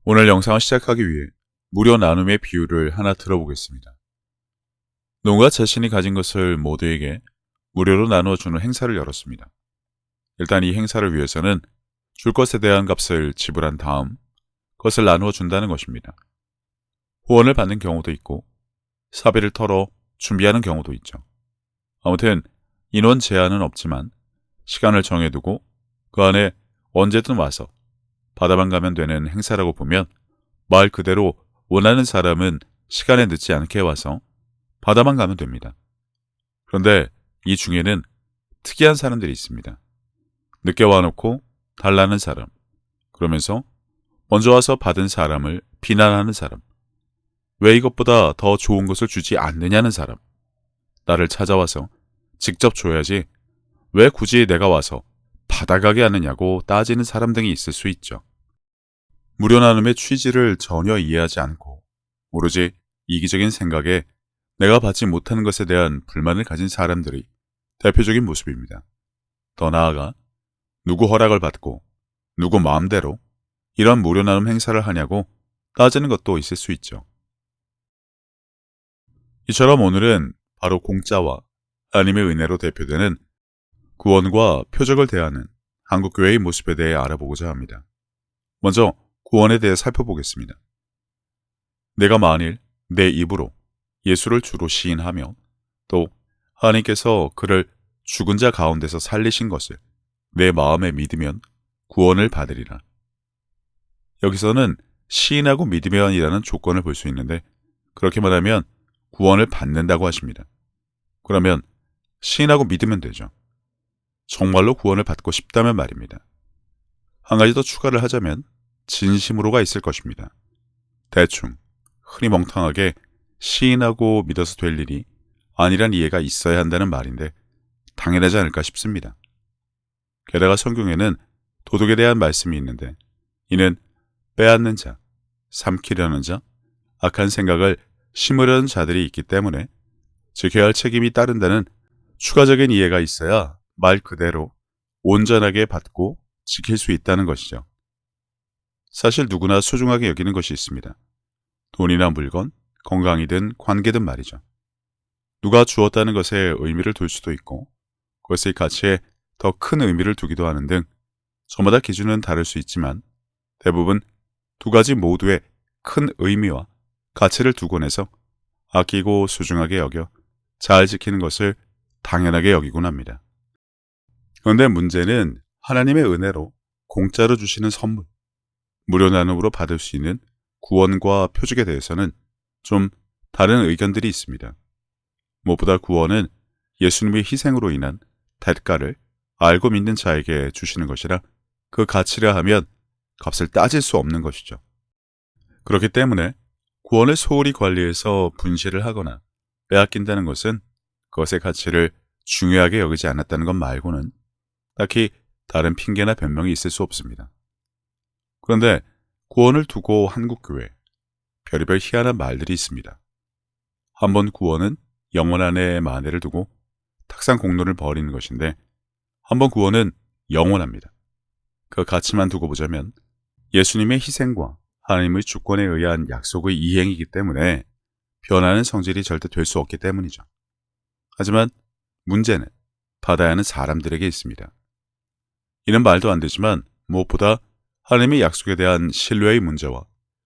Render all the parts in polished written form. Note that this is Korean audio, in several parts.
오늘 영상을 시작하기 위해 무료 나눔의 비유를 하나 들어보겠습니다. 누군가 자신이 가진 것을 모두에게 무료로 나누어주는 행사를 열었습니다. 일단 이 행사를 위해서는 줄 것에 대한 값을 지불한 다음 그것을 나누어 준다는 것입니다. 후원을 받는 경우도 있고 사비를 털어 준비하는 경우도 있죠. 아무튼 인원 제한은 없지만 시간을 정해두고 그 안에 언제든 와서 받아만 가면 되는 행사라고 보면 말 그대로 원하는 사람은 시간에 늦지 않게 와서 받아만 가면 됩니다. 그런데 이 중에는 특이한 사람들이 있습니다. 늦게 와놓고 달라는 사람, 그러면서 먼저 와서 받은 사람을 비난하는 사람, 왜 이것보다 더 좋은 것을 주지 않느냐는 사람, 나를 찾아와서 직접 줘야지 왜 굳이 내가 와서 받아가게 하느냐고 따지는 사람 등이 있을 수 있죠. 무료 나눔의 취지를 전혀 이해하지 않고 오로지 이기적인 생각에 내가 받지 못하는 것에 대한 불만을 가진 사람들이 대표적인 모습입니다. 더 나아가 누구 허락을 받고 누구 마음대로 이런 무료 나눔 행사를 하냐고 따지는 것도 있을 수 있죠. 이처럼 오늘은 바로 공짜와 하나님의 은혜로 대표되는 구원과 표적을 대하는 한국교회의 모습에 대해 알아보고자 합니다. 먼저 구원에 대해 살펴보겠습니다. 내가 만일 내 입으로 예수를 주로 시인하며 또 하나님께서 그를 죽은 자 가운데서 살리신 것을 내 마음에 믿으면 구원을 받으리라. 여기서는 시인하고 믿으면이라는 조건을 볼 수 있는데 그렇게만 하면 구원을 받는다고 하십니다. 그러면 시인하고 믿으면 되죠. 정말로 구원을 받고 싶다면 말입니다. 한 가지 더 추가를 하자면 진심으로가 있을 것입니다. 대충 흐리멍텅하게 시인하고 믿어서 될 일이 아니란 이해가 있어야 한다는 말인데 당연하지 않을까 싶습니다. 게다가 성경에는 도덕에 대한 말씀이 있는데 이는 빼앗는 자, 삼키려는 자, 악한 생각을 심으려는 자들이 있기 때문에 지켜야 할 책임이 따른다는 추가적인 이해가 있어야 말 그대로 온전하게 받고 지킬 수 있다는 것이죠. 사실 누구나 소중하게 여기는 것이 있습니다. 돈이나 물건, 건강이든 관계든 말이죠. 누가 주었다는 것에 의미를 둘 수도 있고 그것의 가치에 더 큰 의미를 두기도 하는 등 저마다 기준은 다를 수 있지만 대부분 두 가지 모두의 큰 의미와 가치를 두곤 해서 아끼고 소중하게 여겨 잘 지키는 것을 당연하게 여기곤 합니다. 그런데 문제는 하나님의 은혜로 공짜로 주시는 선물, 무료 나눔으로 받을 수 있는 구원과 표적에 대해서는 좀 다른 의견들이 있습니다. 무엇보다 구원은 예수님의 희생으로 인한 대가를 알고 믿는 자에게 주시는 것이라 그 가치라 하면 값을 따질 수 없는 것이죠. 그렇기 때문에 구원을 소홀히 관리해서 분실을 하거나 빼앗긴다는 것은 그것의 가치를 중요하게 여기지 않았다는 것 말고는 딱히 다른 핑계나 변명이 있을 수 없습니다. 그런데 구원을 두고 한국교회 별의별 희한한 말들이 있습니다. 한번 구원은 영혼 안에 만해를 두고 탁상 공론을 벌이는 것인데 한번 구원은 영원합니다. 그 가치만 두고 보자면 예수님의 희생과 하나님의 주권에 의한 약속의 이행이기 때문에 변하는 성질이 절대 될 수 없기 때문이죠. 하지만 문제는 받아야 하는 사람들에게 있습니다. 이는 말도 안 되지만 무엇보다 하나님의 약속에 대한 신뢰의 문제와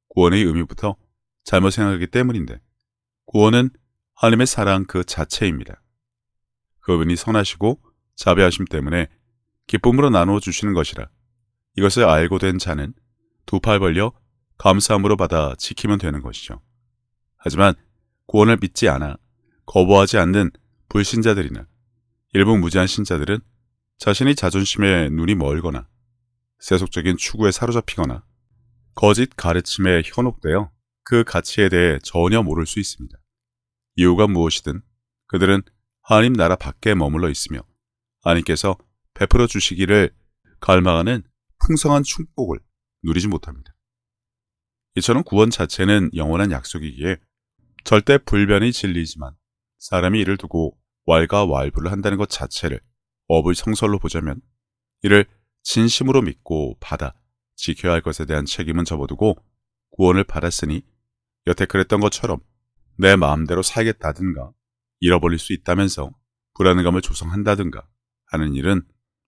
구원의 의미부터 잘못 생각하기 때문인데 구원은 하나님의 사랑 그 자체입니다. 그분이 선하시고 자비하심 때문에 기쁨으로 나누어 주시는 것이라 이것을 알고 된 자는 두 팔 벌려 감사함으로 받아 지키면 되는 것이죠. 하지만 구원을 믿지 않아 거부하지 않는 불신자들이나 일부 무지한 신자들은 자신의 자존심에 눈이 멀거나 세속적인 추구에 사로잡히거나 거짓 가르침에 현혹되어 그 가치에 대해 전혀 모를 수 있습니다. 이유가 무엇이든 그들은 하나님 나라 밖에 머물러 있으며 하나님께서 베풀어 주시기를 갈망하는 풍성한 축복을 누리지 못합니다. 이처럼 구원 자체는 영원한 약속이기에 절대 불변의 진리이지만 사람이 이를 두고 왈가왈부를 한다는 것 자체를 어불성설로 보자면 이를 진심으로 믿고 받아 지켜야 할 것에 대한 책임은 접어두고 구원을 받았으니 여태 그랬던 것처럼 내 마음대로 살겠다든가 잃어버릴 수 있다면서 불안감을 조성한다든가 하는 일은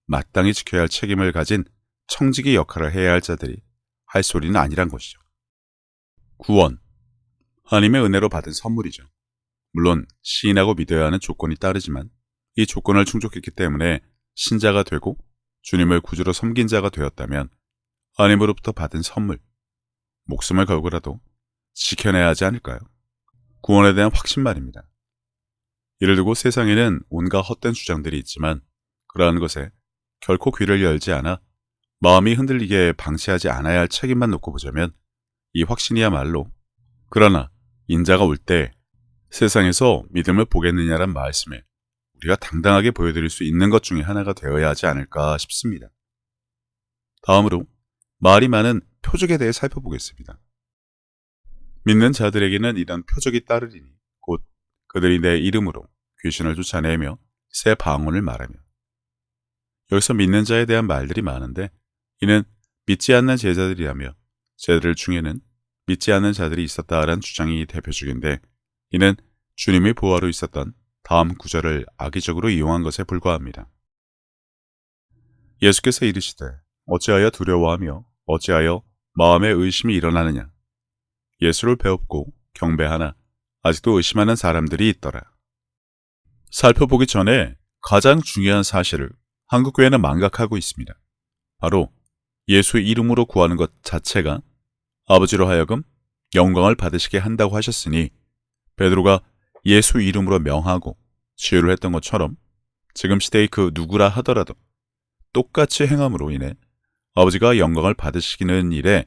마땅히 지켜야 할 책임을 가진 청지기 역할을 해야 할 자들이 할 소리는 아니란 것이죠. 구원, 하나님의 은혜로 받은 선물이죠. 물론 시인하고 믿어야 하는 조건이 따르지만 이 조건을 충족했기 때문에 신자가 되고 주님을 구주로 섬긴 자가 되었다면 하나님으로부터 받은 선물, 목숨을 걸고라도 지켜내야 하지 않을까요? 구원에 대한 확신 말입니다. 이를 두고 세상에는 온갖 헛된 주장들이 있지만 그러한 것에 결코 귀를 열지 않아 마음이 흔들리게 방치하지 않아야 할 책임만 놓고 보자면 이 확신이야말로 그러나 인자가 올 때 세상에서 믿음을 보겠느냐란 말씀에 우리가 당당하게 보여드릴 수 있는 것 중에 하나가 되어야 하지 않을까 싶습니다. 다음으로 말이 많은 표적에 대해 살펴보겠습니다. 믿는 자들에게는 이런 표적이 따르리니 곧 그들이 내 이름으로 귀신을 쫓아내며 새 방언을 말하며. 여기서 믿는 자에 대한 말들이 많은데 이는 믿지 않는 제자들이라며 제자들 중에는 믿지 않는 자들이 있었다라는 주장이 대표적인데 이는 주님의 보화로 있었던 다음 구절을 악의적으로 이용한 것에 불과합니다. 예수께서 이르시되 어찌하여 두려워하며 어찌하여 마음에 의심이 일어나느냐. 예수를 배웠고 경배하나 아직도 의심하는 사람들이 있더라. 살펴보기 전에 가장 중요한 사실을 한국교회는 망각하고 있습니다. 바로 예수 이름으로 구하는 것 자체가 아버지로 하여금 영광을 받으시게 한다고 하셨으니 베드로가 예수 이름으로 명하고 치유를 했던 것처럼 지금 시대의 그 누구라 하더라도 똑같이 행함으로 인해 아버지가 영광을 받으시기는 일에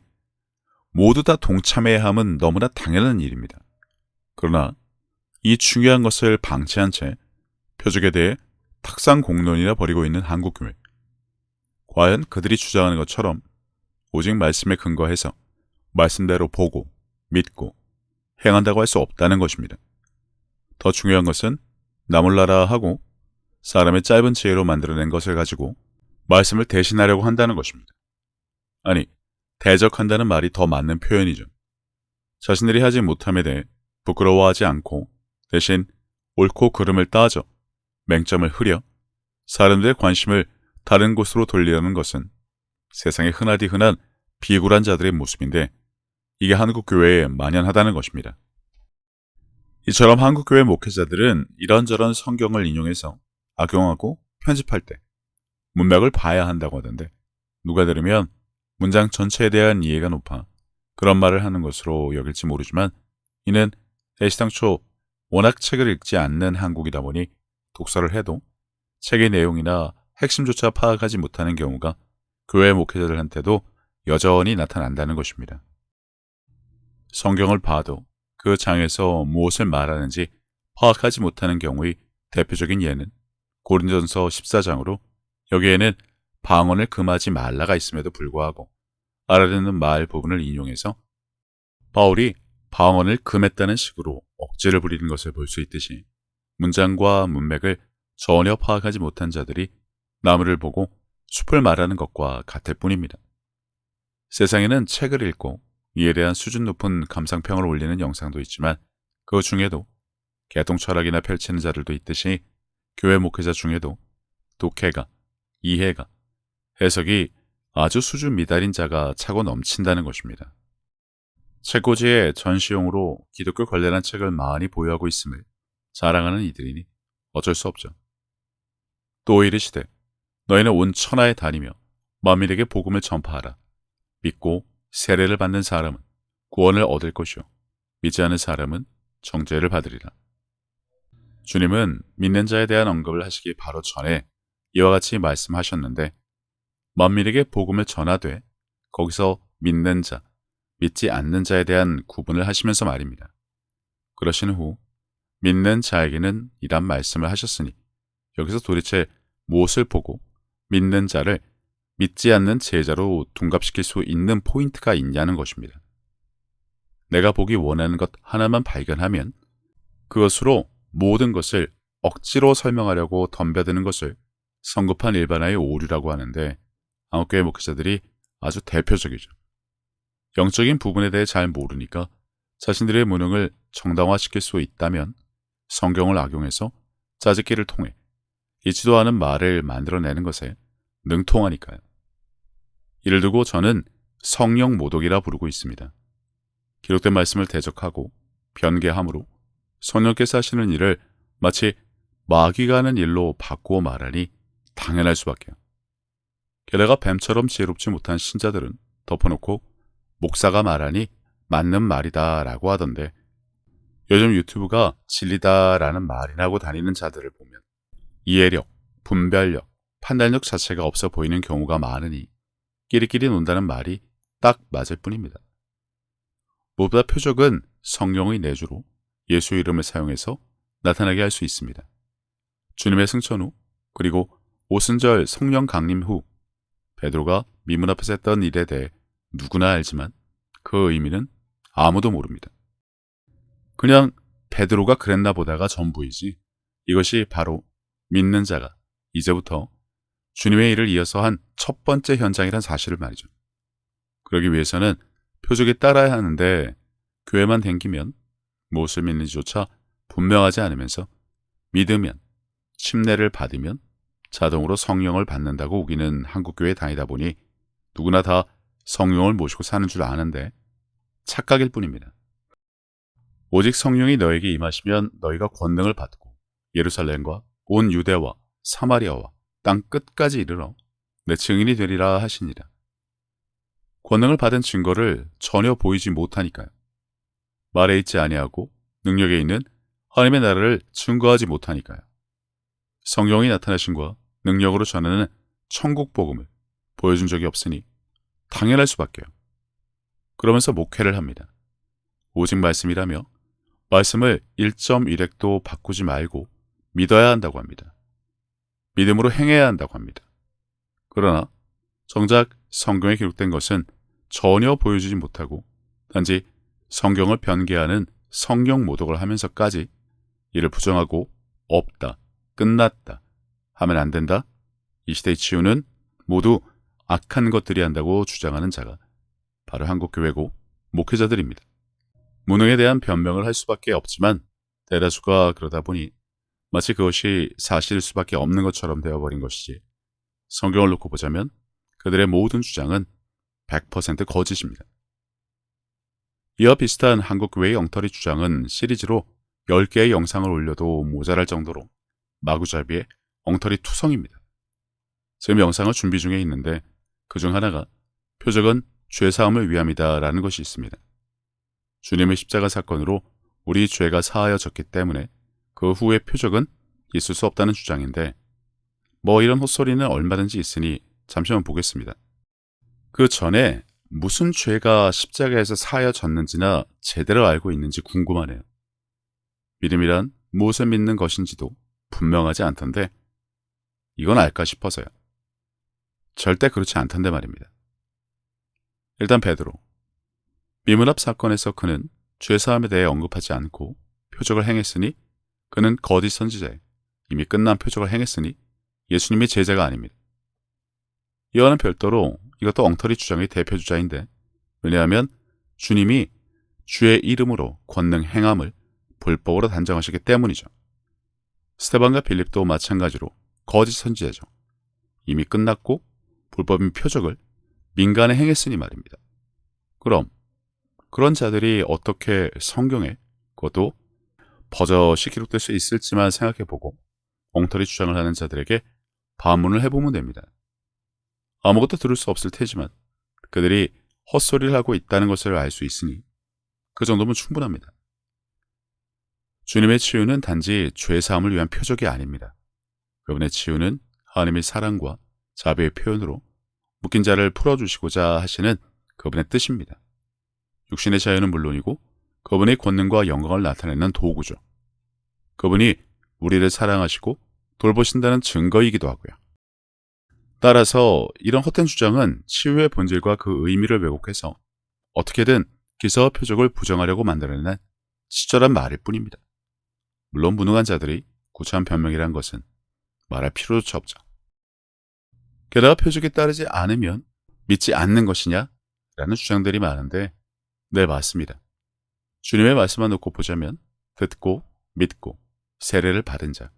모두 다 동참해야 함은 너무나 당연한 일입니다. 그러나 이 중요한 것을 방치한 채 표적에 대해 탁상 공론이나 벌이고 있는 한국교회. 과연 그들이 주장하는 것처럼 오직 말씀에 근거해서 말씀대로 보고 믿고 행한다고 할 수 없다는 것입니다. 더 중요한 것은 나몰라라 하고 사람의 짧은 지혜로 만들어낸 것을 가지고 말씀을 대신하려고 한다는 것입니다. 아니, 대적한다는 말이 더 맞는 표현이죠. 자신들이 하지 못함에 대해 부끄러워하지 않고 대신 옳고 그름을 따져 맹점을 흐려 사람들의 관심을 다른 곳으로 돌리려는 것은 세상에 흔하디 흔한 비굴한 자들의 모습인데 이게 한국교회에 만연하다는 것입니다. 이처럼 한국교회 목회자들은 이런저런 성경을 인용해서 악용하고 편집할 때 문맥을 봐야 한다고 하던데 누가 들으면 문장 전체에 대한 이해가 높아 그런 말을 하는 것으로 여길지 모르지만 이는 애시당초 워낙 책을 읽지 않는 한국이다 보니 독서를 해도 책의 내용이나 핵심조차 파악하지 못하는 경우가 교회 목회자들한테도 여전히 나타난다는 것입니다. 성경을 봐도 그 장에서 무엇을 말하는지 파악하지 못하는 경우의 대표적인 예는 고린도전서 14장으로 여기에는 방언을 금하지 말라가 있음에도 불구하고 알아듣는 말 부분을 인용해서 바울이 방언을 금했다는 식으로 억지를 부리는 것을 볼 수 있듯이 문장과 문맥을 전혀 파악하지 못한 자들이 나무를 보고 숲을 말하는 것과 같을 뿐입니다. 세상에는 책을 읽고 이에 대한 수준 높은 감상평을 올리는 영상도 있지만 그 중에도 개통 철학이나 펼치는 자들도 있듯이 교회 목회자 중에도 독해가, 이해가, 해석이 아주 수준 미달인 자가 차고 넘친다는 것입니다. 책꽂이에 전시용으로 기독교 관련한 책을 많이 보유하고 있음을 자랑하는 이들이니 어쩔 수 없죠. 또 이르시되 너희는 온 천하에 다니며 만민에게 복음을 전파하라. 믿고 세례를 받는 사람은 구원을 얻을 것이요 믿지 않는 사람은 정죄를 받으리라. 주님은 믿는 자에 대한 언급을 하시기 바로 전에 이와 같이 말씀하셨는데 만민에게 복음을 전하되 거기서 믿는 자, 믿지 않는 자에 대한 구분을 하시면서 말입니다. 그러신 후 믿는 자에게는 이란 말씀을 하셨으니 여기서 도대체 무엇을 보고 믿는 자를 믿지 않는 제자로 둔갑시킬 수 있는 포인트가 있냐는 것입니다. 내가 보기 원하는 것 하나만 발견하면 그것으로 모든 것을 억지로 설명하려고 덤벼드는 것을 성급한 일반화의 오류라고 하는데 한국교회 목회자들이 아주 대표적이죠. 영적인 부분에 대해 잘 모르니까 자신들의 무능을 정당화시킬 수 있다면 성경을 악용해서 짜집기를 통해 있지도 않은 말을 만들어내는 것에 능통하니까요. 이를 두고 저는 성령 모독이라 부르고 있습니다. 기록된 말씀을 대적하고 변개함으로 성령께서 하시는 일을 마치 마귀가 하는 일로 바꾸어 말하니 당연할 수밖에요. 게다가 뱀처럼 지혜롭지 못한 신자들은 덮어놓고 목사가 말하니 맞는 말이다 라고 하던데, 요즘 유튜브가 진리다라는 말이나 하고 다니는 자들을 보면 이해력, 분별력, 판단력 자체가 없어 보이는 경우가 많으니 끼리끼리 논다는 말이 딱 맞을 뿐입니다. 무엇보다 표적은 성령의 내주로 예수 이름을 사용해서 나타나게 할 수 있습니다. 주님의 승천 후, 그리고 오순절 성령 강림 후 베드로가 미문 앞에서 했던 일에 대해 누구나 알지만 그 의미는 아무도 모릅니다. 그냥 베드로가 그랬나 보다가 전부이지, 이것이 바로 믿는 자가 이제부터 주님의 일을 이어서 한 첫 번째 현장이란 사실을 말이죠. 그러기 위해서는 표적에 따라야 하는데, 교회만 댕기면 무엇을 믿는지조차 분명하지 않으면서 믿으면, 침례를 받으면 자동으로 성령을 받는다고 우기는 한국교회에 다니다 보니 누구나 다 성령을 모시고 사는 줄 아는데 착각일 뿐입니다. 오직 성령이 너에게 임하시면 너희가 권능을 받고 예루살렘과 온 유대와 사마리아와 땅 끝까지 이르러 내 증인이 되리라 하시니라. 권능을 받은 증거를 전혀 보이지 못하니까요. 말에 있지 아니하고 능력에 있는 하나님의 나라를 증거하지 못하니까요. 성령이 나타나신과 능력으로 전하는 천국 복음을 보여준 적이 없으니 당연할 수밖에요. 그러면서 목회를 합니다. 오직 말씀이라며 말씀을 1.1획도 바꾸지 말고 믿어야 한다고 합니다. 믿음으로 행해야 한다고 합니다. 그러나 정작 성경에 기록된 것은 전혀 보여주지 못하고 단지 성경을 변개하는 성경 모독을 하면서까지 이를 부정하고 없다, 끝났다, 하면 안 된다, 이 시대의 치유는 모두 악한 것들이 한다고 주장하는 자가 바로 한국교회고 목회자들입니다. 무능에 대한 변명을 할 수밖에 없지만 대다수가 그러다 보니 마치 그것이 사실일 수밖에 없는 것처럼 되어버린 것이지, 성경을 놓고 보자면 그들의 모든 주장은 100% 거짓입니다. 이와 비슷한 한국교회의 엉터리 주장은 시리즈로 10개의 영상을 올려도 모자랄 정도로 마구잡이의 엉터리 투성입니다. 지금 영상을 준비 중에 있는데 그중 하나가 표적은 죄사함을 위함이다 라는 것이 있습니다. 주님의 십자가 사건으로 우리 죄가 사하여졌기 때문에 그 후의 표적은 있을 수 없다는 주장인데, 뭐 이런 헛소리는 얼마든지 있으니 잠시만 보겠습니다. 그 전에 무슨 죄가 십자가에서 사하여졌는지나 제대로 알고 있는지 궁금하네요. 믿음이란 무엇을 믿는 것인지도 분명하지 않던데 이건 알까 싶어서요. 절대 그렇지 않던데 말입니다. 일단 베드로, 미문 앞 사건에서 그는 죄사함에 대해 언급하지 않고 표적을 행했으니 그는 거짓 선지자에 이미 끝난 표적을 행했으니 예수님의 제자가 아닙니다. 이와는 별도로 이것도 엉터리 주장의 대표주자인데, 왜냐하면 주님이 주의 이름으로 권능 행함을 불법으로 단정하시기 때문이죠. 스데반과 빌립도 마찬가지로 거짓 선지자죠. 이미 끝났고 불법인 표적을 민간에 행했으니 말입니다. 그럼 그런 자들이 어떻게 성경에, 그것도 버젓이 기록될 수 있을지만 생각해보고 엉터리 주장을 하는 자들에게 반문을 해보면 됩니다. 아무것도 들을 수 없을 테지만 그들이 헛소리를 하고 있다는 것을 알 수 있으니 그 정도면 충분합니다. 주님의 치유는 단지 죄사함을 위한 표적이 아닙니다. 그분의 치유는 하나님의 사랑과 자비의 표현으로 묶인 자를 풀어주시고자 하시는 그분의 뜻입니다. 육신의 자유는 물론이고 그분의 권능과 영광을 나타내는 도구죠. 그분이 우리를 사랑하시고 돌보신다는 증거이기도 하고요. 따라서 이런 헛된 주장은 치유의 본질과 그 의미를 왜곡해서 어떻게든 기사와 표적을 부정하려고 만들어낸 치졸한 말일 뿐입니다. 물론 무능한 자들이 구차한 변명이란 것은 말할 필요조차 없죠. 게다가 표적에 따르지 않으면 믿지 않는 것이냐? 라는 주장들이 많은데, 네, 맞습니다. 주님의 말씀만 놓고 보자면 듣고 믿고 세례를 받은 자,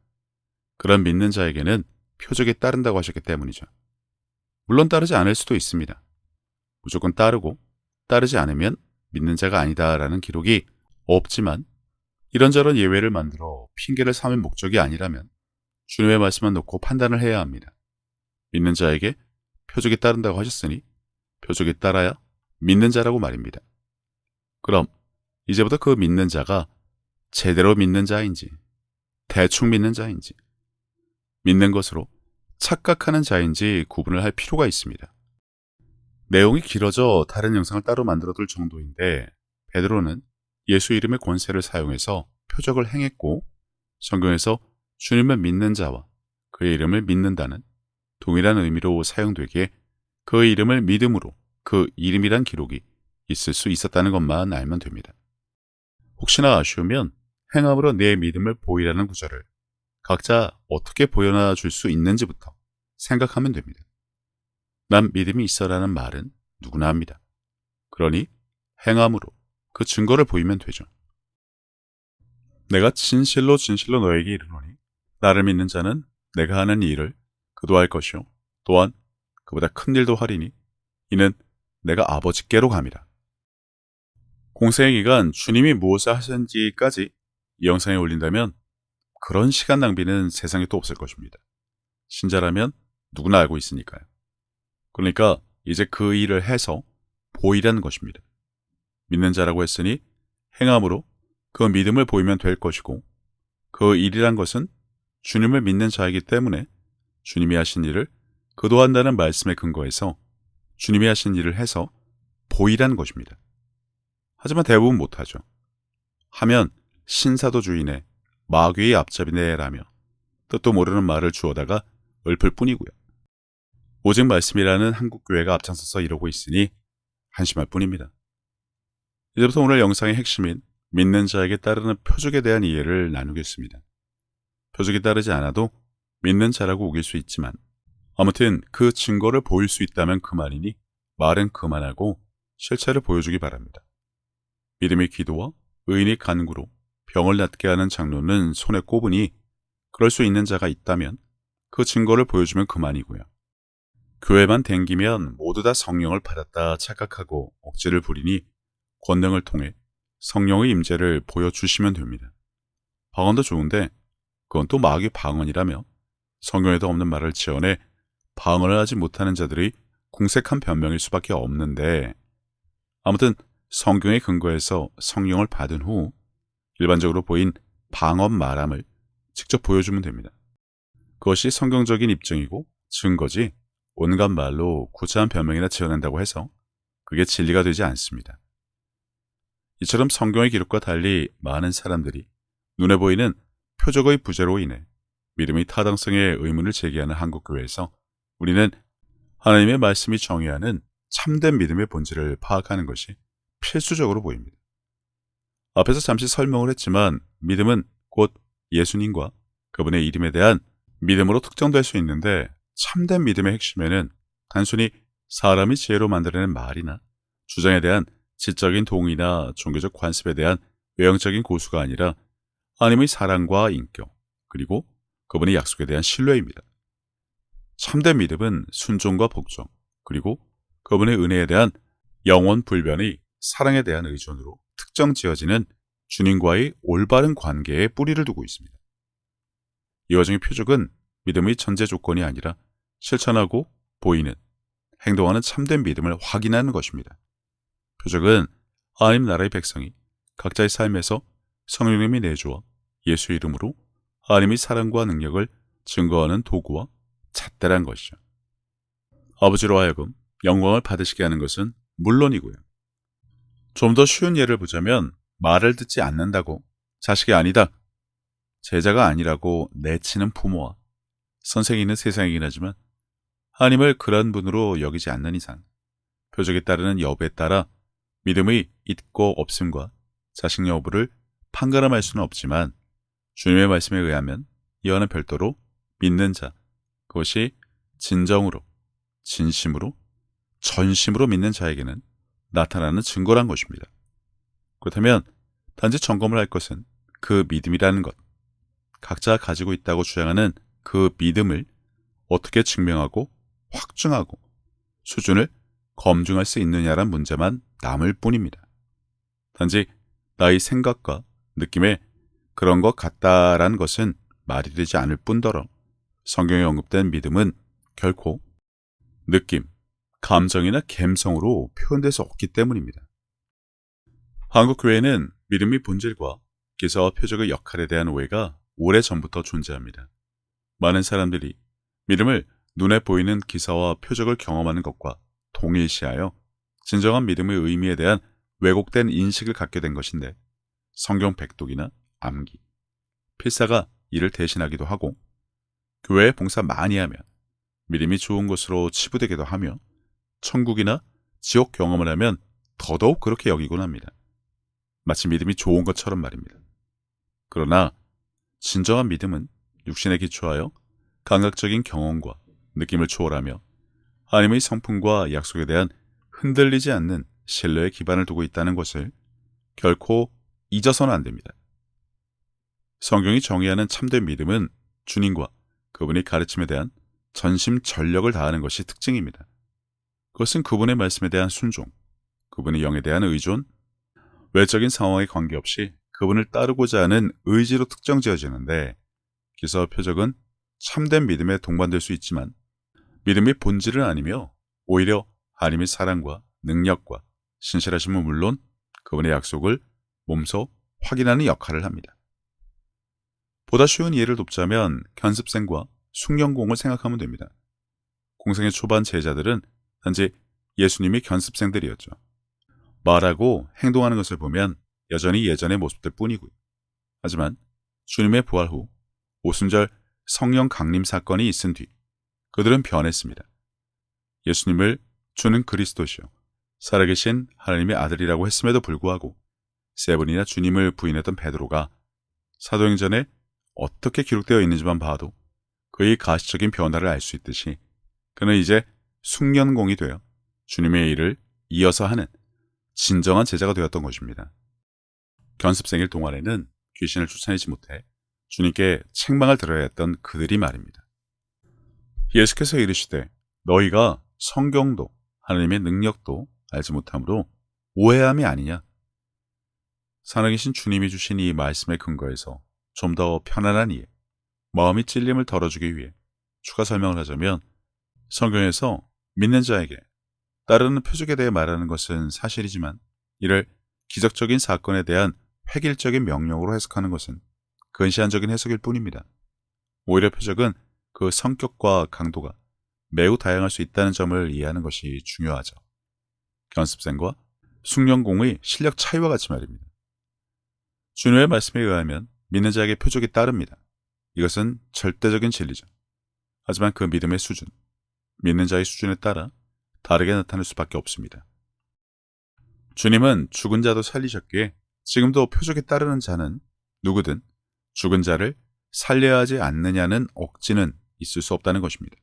그런 믿는 자에게는 표적이 따른다고 하셨기 때문이죠. 물론 따르지 않을 수도 있습니다. 무조건 따르고 따르지 않으면 믿는 자가 아니다라는 기록이 없지만, 이런저런 예외를 만들어 핑계를 삼을 목적이 아니라면 주님의 말씀만 놓고 판단을 해야 합니다. 믿는 자에게 표적이 따른다고 하셨으니 표적이 따라야 믿는 자라고 말입니다. 그럼 이제부터 그 믿는 자가 제대로 믿는 자인지 대충 믿는 자인지 믿는 것으로 착각하는 자인지 구분을 할 필요가 있습니다. 내용이 길어져 다른 영상을 따로 만들어둘 정도인데, 베드로는 예수 이름의 권세를 사용해서 표적을 행했고, 성경에서 주님을 믿는 자와 그의 이름을 믿는다는 동일한 의미로 사용되기에 그의 이름을 믿음으로 그 이름이란 기록이 있을 수 있었다는 것만 알면 됩니다. 혹시나 아쉬우면 행함으로 내 믿음을 보이라는 구절을 각자 어떻게 보여놔 줄 수 있는지부터 생각하면 됩니다. 난 믿음이 있어라는 말은 누구나 합니다. 그러니 행함으로 그 증거를 보이면 되죠. 내가 진실로 진실로 너에게 이르노니 나를 믿는 자는 내가 하는 이 일을 그도 할 것이요 또한 그보다 큰 일도 하리니 이는 내가 아버지께로 감이라. 공생의 기간 주님이 무엇을 하셨는지까지 이 영상에 올린다면 그런 시간 낭비는 세상에 또 없을 것입니다. 신자라면 누구나 알고 있으니까요. 그러니까 이제 그 일을 해서 보이라는 것입니다. 믿는 자라고 했으니 행함으로 그 믿음을 보이면 될 것이고, 그 일이란 것은 주님을 믿는 자이기 때문에 주님이 하신 일을 그도 한다는 말씀에 근거해서 주님이 하신 일을 해서 보이라는 것입니다. 하지만 대부분 못하죠. 하면 신사도주의네, 마귀의 앞잡이네라며 뜻도 모르는 말을 주워다가 읊을 뿐이고요. 오직 말씀이라는 한국교회가 앞장서서 이러고 있으니 한심할 뿐입니다. 이제부터 오늘 영상의 핵심인 믿는 자에게 따르는 표적에 대한 이해를 나누겠습니다. 표적이 따르지 않아도 믿는 자라고 우길 수 있지만, 아무튼 그 증거를 보일 수 있다면 그만이니 말은 그만하고 실체를 보여주기 바랍니다. 믿음의 기도와 의인의 간구로 병을 낫게 하는 장로는 손에 꼽으니 그럴 수 있는 자가 있다면 그 증거를 보여주면 그만이고요. 교회만 댕기면 모두 다 성령을 받았다 착각하고 억지를 부리니 권능을 통해 성령의 임재를 보여주시면 됩니다. 방언도 좋은데 그건 또 마귀 방언이라며 성경에도 없는 말을 지어내 방언을 하지 못하는 자들이 궁색한 변명일 수밖에 없는데, 아무튼 성경의 근거에서 성령을 받은 후 일반적으로 보인 방언 말함을 직접 보여주면 됩니다. 그것이 성경적인 입증이고 증거지 온갖 말로 구차한 변명이나 지어낸다고 해서 그게 진리가 되지 않습니다. 이처럼 성경의 기록과 달리 많은 사람들이 눈에 보이는 표적의 부재로 인해 믿음의 타당성에 의문을 제기하는 한국교회에서 우리는 하나님의 말씀이 정의하는 참된 믿음의 본질을 파악하는 것이 필수적으로 보입니다. 앞에서 잠시 설명을 했지만 믿음은 곧 예수님과 그분의 이름에 대한 믿음으로 특정될 수 있는데, 참된 믿음의 핵심에는 단순히 사람이 지혜로 만들어낸 말이나 주장에 대한 지적인 동의나 종교적 관습에 대한 외형적인 고수가 아니라 하나님의 사랑과 인격, 그리고 그분의 약속에 대한 신뢰입니다. 참된 믿음은 순종과 복종, 그리고 그분의 은혜에 대한 영원 불변의 사랑에 대한 의존으로 특정 지어지는 주님과의 올바른 관계에 뿌리를 두고 있습니다. 이 와중의 표적은 믿음의 전제 조건이 아니라 실천하고 보이는, 행동하는 참된 믿음을 확인하는 것입니다. 표적은 하나님 나라의 백성이 각자의 삶에서 성령님이 내주어 예수 이름으로 하나님의 사랑과 능력을 증거하는 도구와 잣대란 것이죠. 아버지로 하여금 영광을 받으시게 하는 것은 물론이고요. 좀 더 쉬운 예를 보자면 말을 듣지 않는다고 자식이 아니다, 제자가 아니라고 내치는 부모와 선생이 있는 세상이긴 하지만 하나님을 그런 분으로 여기지 않는 이상 표적에 따르는 여부에 따라 믿음의 있고 없음과 자식 여부를 판가름할 수는 없지만, 주님의 말씀에 의하면 이와는 별도로 믿는 자, 그것이 진정으로, 진심으로, 전심으로 믿는 자에게는 나타나는 증거란 것입니다. 그렇다면 단지 점검을 할 것은 그 믿음이라는 것, 각자가 가지고 있다고 주장하는 그 믿음을 어떻게 증명하고 확증하고 수준을 검증할 수 있느냐란 문제만 남을 뿐입니다. 단지 나의 생각과 느낌에 그런 것 같다라는 것은 말이 되지 않을 뿐더러 성경에 언급된 믿음은 결코 느낌, 감정이나 감성으로 표현될 수 없기 때문입니다. 한국 교회는 믿음의 본질과 기사와 표적의 역할에 대한 오해가 오래전부터 존재합니다. 많은 사람들이 믿음을 눈에 보이는 기사와 표적을 경험하는 것과 동일시하여 진정한 믿음의 의미에 대한 왜곡된 인식을 갖게 된 것인데, 성경 백독이나 암기, 필사가 이를 대신하기도 하고 교회에 봉사 많이 하면 믿음이 좋은 것으로 치부되기도 하며 천국이나 지옥 경험을 하면 더더욱 그렇게 여기곤 합니다. 마치 믿음이 좋은 것처럼 말입니다. 그러나 진정한 믿음은 육신에 기초하여 감각적인 경험과 느낌을 초월하며 하나님의 성품과 약속에 대한 흔들리지 않는 신뢰의 기반을 두고 있다는 것을 결코 잊어서는 안 됩니다. 성경이 정의하는 참된 믿음은 주님과 그분의 가르침에 대한 전심전력을 다하는 것이 특징입니다. 그것은 그분의 말씀에 대한 순종, 그분의 영에 대한 의존, 외적인 상황에 관계없이 그분을 따르고자 하는 의지로 특정 지어지는데, 기사와 표적은 참된 믿음에 동반될 수 있지만 믿음의 본질은 아니며 오히려 하나님의 사랑과 능력과 신실하심은 물론 그분의 약속을 몸소 확인하는 역할을 합니다. 보다 쉬운 예를 돕자면 견습생과 숭령공을 생각하면 됩니다. 공생의 초반 제자들은 단지 예수님이 견습생들이었죠. 말하고 행동하는 것을 보면 여전히 예전의 모습들 뿐이고요. 하지만 주님의 부활 후 오순절 성령 강림 사건이 있은 뒤 그들은 변했습니다. 예수님을 주는 그리스도시요 살아계신 하나님의 아들이라고 했음에도 불구하고 세 번이나 주님을 부인했던 베드로가 사도행전에 어떻게 기록되어 있는지만 봐도 그의 가시적인 변화를 알 수 있듯이 그는 이제 숭련공이 되어 주님의 일을 이어서 하는 진정한 제자가 되었던 것입니다. 견습생일 동안에는 귀신을 쫓아내지 못해 주님께 책망을 들어야 했던 그들이 말입니다. 예수께서 이르시되 너희가 성경도 하나님의 능력도 알지 못함으로 오해함이 아니냐. 살아계신 주님이 주신 이 말씀의 근거에서 좀 더 편안한 이해, 마음이 찔림을 덜어주기 위해 추가 설명을 하자면, 성경에서 믿는 자에게 따르는 표적에 대해 말하는 것은 사실이지만 이를 기적적인 사건에 대한 획일적인 명령으로 해석하는 것은 근시안적인 해석일 뿐입니다. 오히려 표적은 그 성격과 강도가 매우 다양할 수 있다는 점을 이해하는 것이 중요하죠. 견습생과 숭령공의 실력 차이와 같이 말입니다. 주님의 말씀에 의하면 믿는 자에게 표적이 따릅니다. 이것은 절대적인 진리죠. 하지만 그 믿음의 수준, 믿는 자의 수준에 따라 다르게 나타날 수밖에 없습니다. 주님은 죽은 자도 살리셨기에 지금도 표적에 따르는 자는 누구든 죽은 자를 살려야 하지 않느냐는 억지는 있을 수 없다는 것입니다.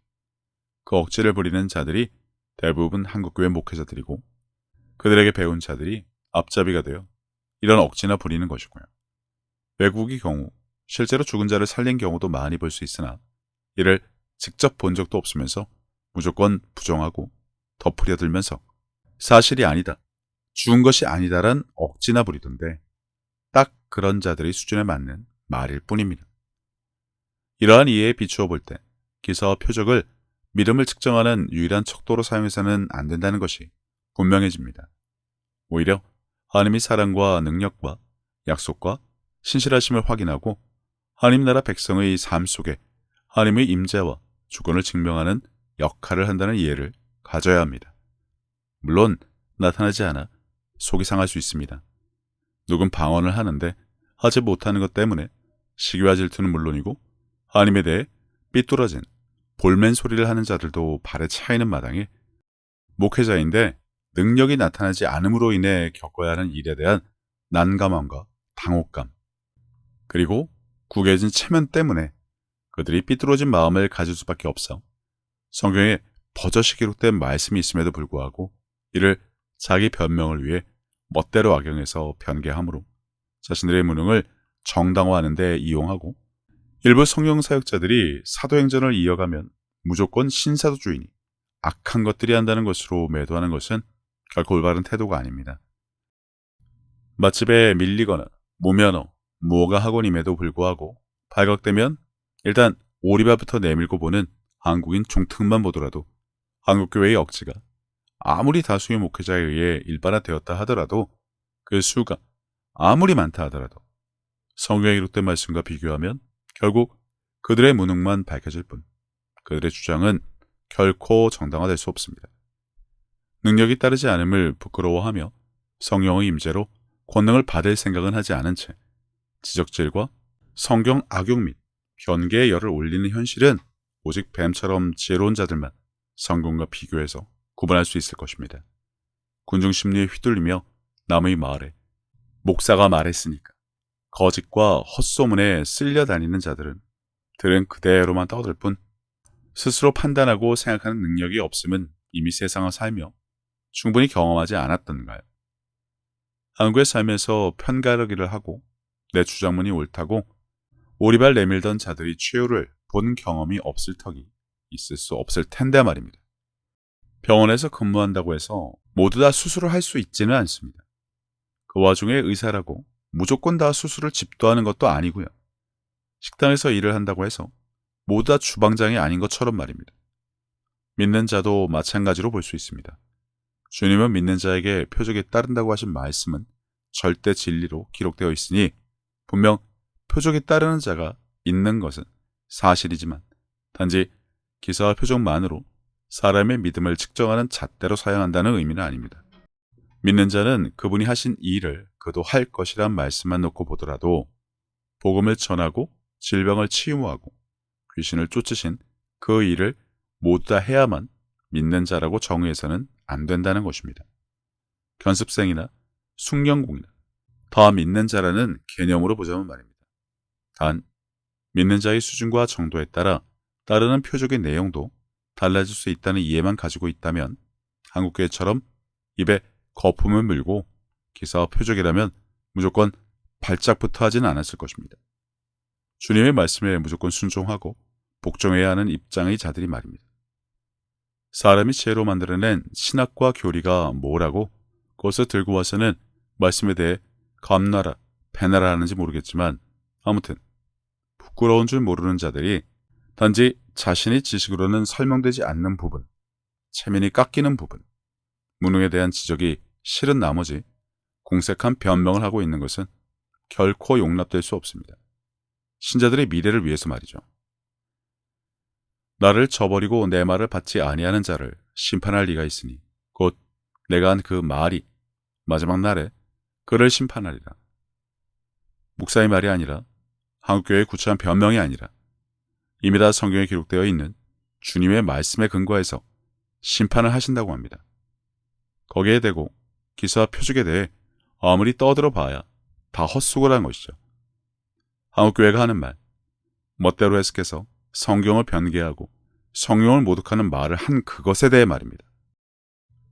그 억지를 부리는 자들이 대부분 한국교회 목회자들이고 그들에게 배운 자들이 앞잡이가 되어 이런 억지나 부리는 것이고요. 외국의 경우 실제로 죽은 자를 살린 경우도 많이 볼 수 있으나 이를 직접 본 적도 없으면서 무조건 부정하고 덮으려 들면서 사실이 아니다, 죽은 것이 아니다란 억지나 부리던데 딱 그런 자들의 수준에 맞는 말일 뿐입니다. 이러한 이해에 비추어 볼 때 기사와 표적을 믿음을 측정하는 유일한 척도로 사용해서는 안 된다는 것이 분명해집니다. 오히려 하나님의 사랑과 능력과 약속과 신실하심을 확인하고 하나님 나라 백성의 삶 속에 하나님의 임재와 주권을 증명하는 역할을 한다는 이해를 가져야 합니다. 물론 나타나지 않아 속이 상할 수 있습니다. 누군 방언을 하는데 하지 못하는 것 때문에 시기와 질투는 물론이고 하나님에 대해 삐뚤어진 볼멘 소리를 하는 자들도 발에 차이는 마당에 목회자인데 능력이 나타나지 않음으로 인해 겪어야 하는 일에 대한 난감함과 당혹감, 그리고 구겨진 체면 때문에 그들이 삐뚤어진 마음을 가질 수밖에 없어 성경에 버젓이 기록된 말씀이 있음에도 불구하고 이를 자기 변명을 위해 멋대로 악용해서 변개하므로 자신들의 무능을 정당화하는 데 이용하고, 일부 성경 사역자들이 사도행전을 이어가면 무조건 신사도주의니 악한 것들이 한다는 것으로 매도하는 것은 결코 올바른 태도가 아닙니다. 맛집에 밀리거나 무면허, 무허가 학원임에도 불구하고 발각되면 일단 오리발부터 내밀고 보는 한국인 종특만 보더라도 한국교회의 억지가 아무리 다수의 목회자에 의해 일반화되었다 하더라도 그 수가 아무리 많다 하더라도 성경에 기록된 말씀과 비교하면 결국 그들의 무능만 밝혀질 뿐 그들의 주장은 결코 정당화될 수 없습니다. 능력이 따르지 않음을 부끄러워하며 성령의 임재로 권능을 받을 생각은 하지 않은 채 지적질과 성경 악용 및 변개의 열을 올리는 현실은 오직 뱀처럼 지혜로운 자들만 성경과 비교해서 구분할 수 있을 것입니다. 군중심리에 휘둘리며 남의 말에 목사가 말했으니까 거짓과 헛소문에 쓸려다니는 자들은 들은 그대로만 떠들 뿐 스스로 판단하고 생각하는 능력이 없음은 이미 세상을 살며 충분히 경험하지 않았던가요? 한국의 삶에서 편가르기를 하고 내 주장문이 옳다고 오리발 내밀던 자들이 최후를 본 경험이 없을 턱이 있을 수 없을 텐데 말입니다. 병원에서 근무한다고 해서 모두 다 수술을 할 수 있지는 않습니다. 그 와중에 의사라고 무조건 다 수술을 집도하는 것도 아니고요. 식당에서 일을 한다고 해서 모두 다 주방장이 아닌 것처럼 말입니다. 믿는 자도 마찬가지로 볼 수 있습니다. 주님은 믿는 자에게 표적에 따른다고 하신 말씀은 절대 진리로 기록되어 있으니 분명 표적에 따르는 자가 있는 것은 사실이지만 단지 기사와 표적만으로 사람의 믿음을 측정하는 잣대로 사용한다는 의미는 아닙니다. 믿는 자는 그분이 하신 이 일을 그도 할 것이란 말씀만 놓고 보더라도 복음을 전하고 질병을 치유하고 귀신을 쫓으신 그 일을 모두 다 해야만 믿는 자라고 정의해서는 안 된다는 것입니다. 견습생이나 숭령공이나 다 믿는 자라는 개념으로 보자면 말입니다. 단, 믿는 자의 수준과 정도에 따라 따르는 표적의 내용도 달라질 수 있다는 이해만 가지고 있다면 한국교회처럼 입에 거품을 물고 기사와 표적이라면 무조건 발작부터 하지는 않았을 것입니다. 주님의 말씀에 무조건 순종하고 복종해야 하는 입장의 자들이 말입니다. 사람이 지혜로 만들어낸 신학과 교리가 뭐라고 그것을 들고 와서는 말씀에 대해 감나라, 배나라 하는지 모르겠지만 아무튼 부끄러운 줄 모르는 자들이 단지 자신의 지식으로는 설명되지 않는 부분, 체면이 깎이는 부분, 무능에 대한 지적이 싫은 나머지 공색한 변명을 하고 있는 것은 결코 용납될 수 없습니다. 신자들의 미래를 위해서 말이죠. 나를 저버리고 내 말을 받지 아니하는 자를 심판할 리가 있으니 곧 내가 한 그 말이 마지막 날에 그를 심판하리라. 목사의 말이 아니라 한국교회의 구체한 변명이 아니라 이미 다 성경에 기록되어 있는 주님의 말씀에 근거해서 심판을 하신다고 합니다. 거기에 대고 기사와 표적에 대해 아무리 떠들어 봐야 다 헛수고를 한 것이죠. 한국교회가 하는 말, 멋대로 해석해서 성경을 변개하고 성령을 모독하는 말을 한 그것에 대해 말입니다.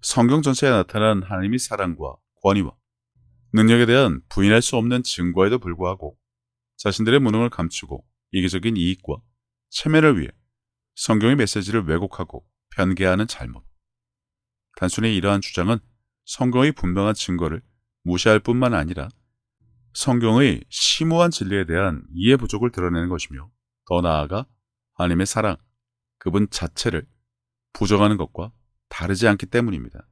성경 전체에 나타난 하나님의 사랑과 권위와 능력에 대한 부인할 수 없는 증거에도 불구하고 자신들의 무능을 감추고 이기적인 이익과 체면을 위해 성경의 메시지를 왜곡하고 변개하는 잘못. 단순히 이러한 주장은 성경의 분명한 증거를 무시할 뿐만 아니라 성경의 심오한 진리에 대한 이해 부족을 드러내는 것이며 더 나아가 하나님의 사랑, 그분 자체를 부정하는 것과 다르지 않기 때문입니다.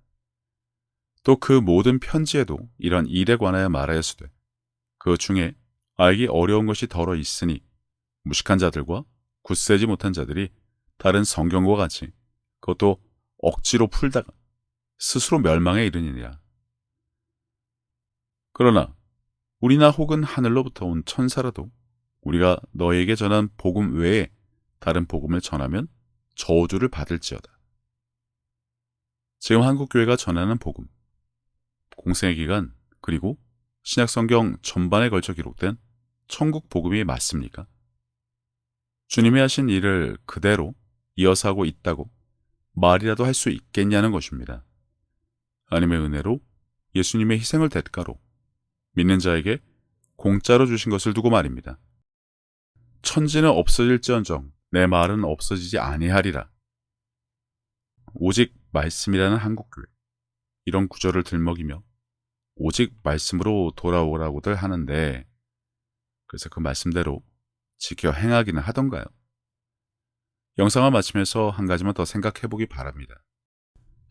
또 그 모든 편지에도 이런 일에 관하여 말하였으되 그 중에 알기 어려운 것이 덜어 있으니 무식한 자들과 굳세지 못한 자들이 다른 성경과 같이 그것도 억지로 풀다가 스스로 멸망에 이르니라. 그러나 우리나 혹은 하늘로부터 온 천사라도 우리가 너에게 전한 복음 외에 다른 복음을 전하면 저주를 받을지어다. 지금 한국교회가 전하는 복음, 공생의 기간 그리고 신약성경 전반에 걸쳐 기록된 천국 복음이 맞습니까? 주님이 하신 일을 그대로 이어서 하고 있다고 말이라도 할 수 있겠냐는 것입니다. 하나님의 은혜로 예수님의 희생을 대가로 믿는 자에게 공짜로 주신 것을 두고 말입니다. 천지는 없어질지언정 내 말은 없어지지 아니하리라. 오직 말씀이라는 한국교회, 이런 구절을 들먹이며 오직 말씀으로 돌아오라고들 하는데, 그래서 그 말씀대로 지켜 행하기는 하던가요? 영상을 마치면서 한 가지만 더 생각해 보기 바랍니다.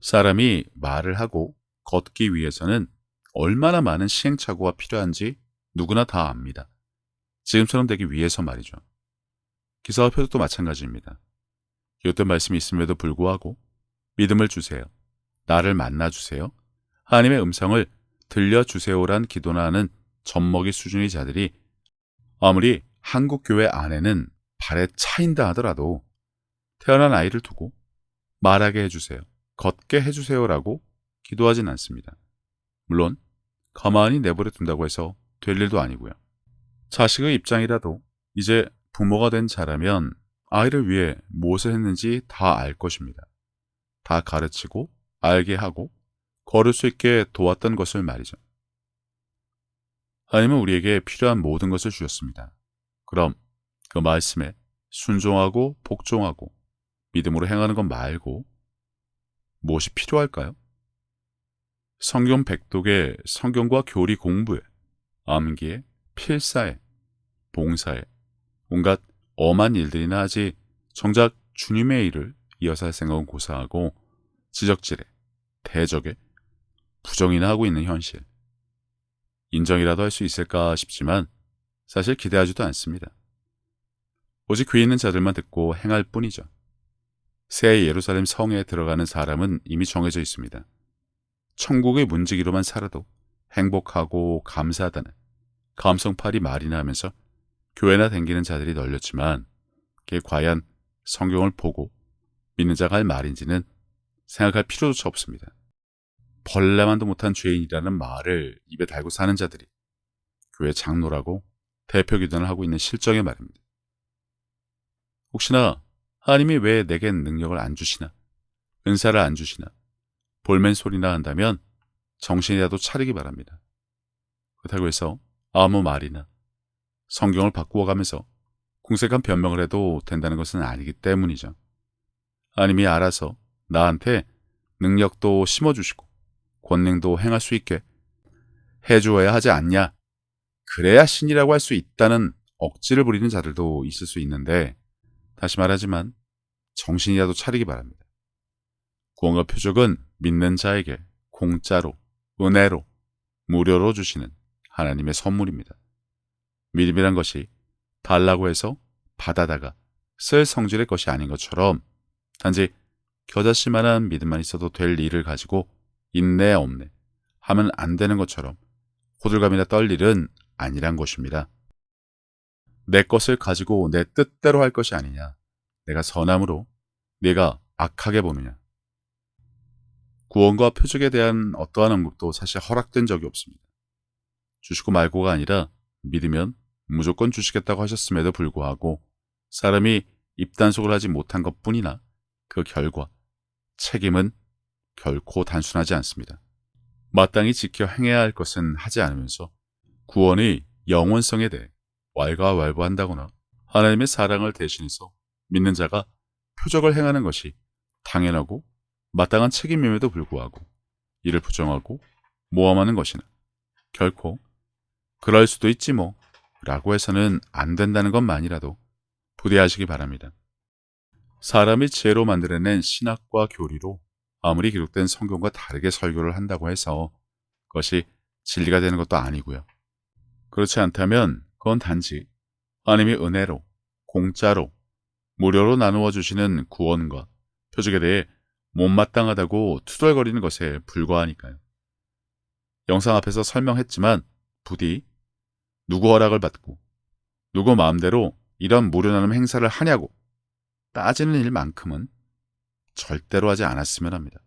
사람이 말을 하고 걷기 위해서는 얼마나 많은 시행착오가 필요한지 누구나 다 압니다. 지금처럼 되기 위해서 말이죠. 기사와 표적도 마찬가지입니다. 기록된 말씀이 있음에도 불구하고 믿음을 주세요, 나를 만나주세요, 하나님의 음성을 들려주세요란 기도나 하는 젖먹이 수준의 자들이 아무리 한국교회 안에는 발에 차인다 하더라도 태어난 아이를 두고 말하게 해주세요, 걷게 해주세요라고 기도하진 않습니다. 물론 가만히 내버려 둔다고 해서 될 일도 아니고요. 자식의 입장이라도 이제 부모가 된 자라면 아이를 위해 무엇을 했는지 다 알 것입니다. 다 가르치고 알게 하고 걸을 수 있게 도왔던 것을 말이죠. 하나님은 우리에게 필요한 모든 것을 주셨습니다. 그럼 그 말씀에 순종하고 복종하고 믿음으로 행하는 것 말고 무엇이 필요할까요? 성경 백독에, 성경과 교리 공부에, 암기에, 필사에, 봉사에, 온갖 엄한 일들이나 하지 정작 주님의 일을 이어서 할 생각은 고사하고 지적질에, 대적에, 부정이나 하고 있는 현실. 인정이라도 할 수 있을까 싶지만 사실 기대하지도 않습니다. 오직 귀 있는 자들만 듣고 행할 뿐이죠. 새 예루살렘 성에 들어가는 사람은 이미 정해져 있습니다. 천국의 문지기로만 살아도 행복하고 감사하다는 감성팔이 말이나 하면서 교회나 댕기는 자들이 널렸지만 그게 과연 성경을 보고 믿는 자가 할 말인지는 생각할 필요조차 없습니다. 벌레만도 못한 죄인이라는 말을 입에 달고 사는 자들이 교회 장로라고 대표 기도를 하고 있는 실정의 말입니다. 혹시나 하나님이 왜 내겐 능력을 안 주시나, 은사를 안 주시나 볼멘 소리나 한다면 정신이라도 차리기 바랍니다. 그렇다고 해서 아무 말이나 성경을 바꾸어가면서 궁색한 변명을 해도 된다는 것은 아니기 때문이죠. 하나님이 알아서 나한테 능력도 심어주시고 권능도 행할 수 있게 해주어야 하지 않냐, 그래야 신이라고 할 수 있다는 억지를 부리는 자들도 있을 수 있는데, 다시 말하지만 정신이라도 차리기 바랍니다. 구원과 표적은 믿는 자에게 공짜로, 은혜로, 무료로 주시는 하나님의 선물입니다. 믿음이란 것이 달라고 해서 받아다가 쓸 성질의 것이 아닌 것처럼 단지 겨자씨만한 믿음만 있어도 될 일을 가지고 인내 없네 하면 안 되는 것처럼 호들갑이나 떨 일은 아니란 것입니다. 내 것을 가지고 내 뜻대로 할 것이 아니냐, 내가 선함으로 네가 악하게 보느냐. 구원과 표적에 대한 어떠한 언급도 사실 허락된 적이 없습니다. 주시고 말고가 아니라 믿으면 무조건 주시겠다고 하셨음에도 불구하고 사람이 입단속을 하지 못한 것뿐이나 그 결과, 책임은 결코 단순하지 않습니다. 마땅히 지켜 행해야 할 것은 하지 않으면서 구원의 영원성에 대해 왈가왈부한다거나 하나님의 사랑을 대신해서 믿는 자가 표적을 행하는 것이 당연하고 마땅한 책임임에도 불구하고 이를 부정하고 모함하는 것이나 결코 그럴 수도 있지 뭐 라고 해서는 안 된다는 것만이라도 부디하시기 바랍니다. 사람이 지혜로 만들어낸 신학과 교리로 아무리 기록된 성경과 다르게 설교를 한다고 해서 그것이 진리가 되는 것도 아니고요. 그렇지 않다면 그건 단지 하나님의 은혜로, 공짜로, 무료로 나누어 주시는 구원과 표적에 대해 못마땅하다고 투덜거리는 것에 불과하니까요. 영상 앞에서 설명했지만 부디 누구 허락을 받고 누구 마음대로 이런 무료 나눔 행사를 하냐고 따지는 일만큼은 절대로 하지 않았으면 합니다.